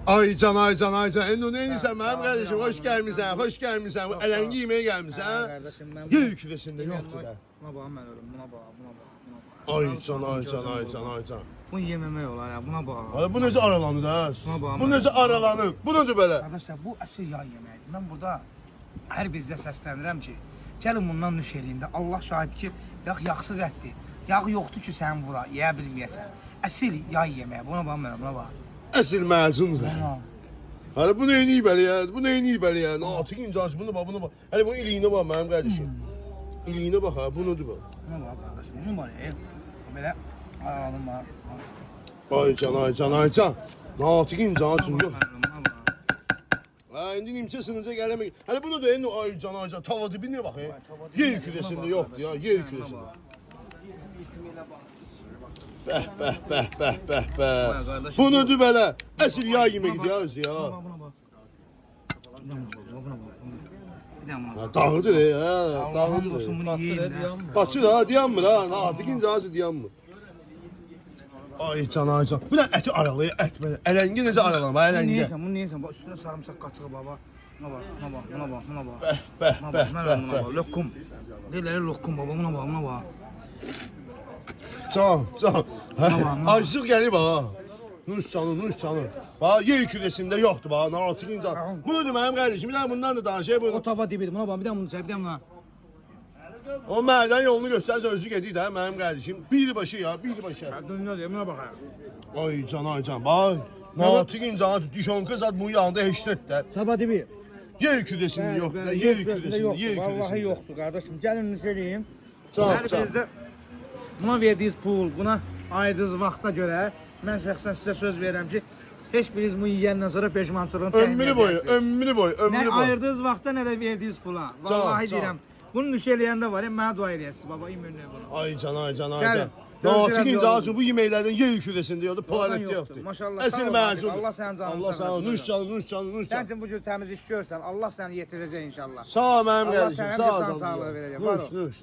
Ay can. Endo neysen benim kardeşim, hoş gelmişsin, hoş gelmişsin. Elengi yemeğe gelmişsin ha. Kardeşim ben Yer kürəsində yoktu da. Buna bax mən ölüm, buna bax. Ay can. Bunu yeməmək olar ya, buna bax. Ay bu necə aralanır ha? Buna bax. Bu necə aralanır? Bu nədir belə? Qardaşlar, bu əsl yay yeməyidir. Mən burada hər birinizə səslənirəm ki, gəlin bundan nüş eləyin də. Allah şahid ki, yağsız ətdir. Yağ yoxdur ki, sən vura, yeyə bilməyəsən. Əsl yay yeməyi, buna bax mənə, buna bax. Əsl məzundur. Hani bu neyini belə ya? Bu neyini belə ya? Artıq incəş bunu bax. Hani bu iliyinə bax mənim qardaşım. İliyinə bax ha, bu nədir bu? Buna bax qardaşım, bunu var ya. Belə aradım var. Ay can. Artıq incəşim yox. Ha, indi nimçə sınıca gələmək. Hani bunu da indi ay can. Tava dibinə bax ya. Yer kürəsində yoxdur ya, yer kürəsində. Bəh. Bu nədir belə? Əsl yağ yeməkdir ya özü ya. Dağıdır ya, dağıdır. Qaçır ha, dayanmır ha. Artıq incəsi dayanmır. Ay can. Bu da əti aralayır, ət belə. Ələngi necə aralanır, ələngi. Bunu neyəsən? Bax üstünə sarımsaq qatığı baba. Buna bax. Bəh. Lokum. Deyirlər lokum baba, buna bax. Can. Acıq gəlib ha. Nuş canı. Bax, yer kürəsində yoxdur bax, artıq incəsi. Bu nədir mənim qardaşım? Bir dənə bundan da danışayım bunu. O tava dibidir, buna bax. Bir dənə bunu çək, bir dənə buna. O mədən yolunu göstərsə özü gedir də mənim qardaşım. Birbaşı ya. Dönüyor, buna bax. Ay can. Bax. Artıq incəsi düşonka zat bunun yanında heç də. Tava dibi. Yer kürəsində yoxdur. Yer kürəsində. Vallahi yoxdur qardaşım. Gəlin söyləyim. Can. Hər birinizdə buna verdiyiniz pul, buna ayırdığınız vaxta görə mən şəxsən sizə söz verirəm ki, heç biriniz bunu yeyəndən sonra peşmançılığını çəkməyəcəksiniz. Ömrü boyu. Nə ayırdığınız vaxta, nə də verdiyiniz pula. Vallahi deyirəm. Bunu nüş eləyəndə var ya, mənə dua eləyəsiniz baba, immünlüyü bunu. Ay can. Gəlin. Artıq incəsi bu yeməklərdən yer kürəsində yoxdur, planetdə yoxdur. Maşallah. Əsl məzun. Allah sənin canını. Allah sağ ol. Nuş canı. Sən üçün bu cür təmiz iş görsən, Allah səni yetirəcək inşallah. Sağ ol mənim Allah qardaşım. sənə Sağ ol. can sağlığı verəcək. Var ol. Nuş.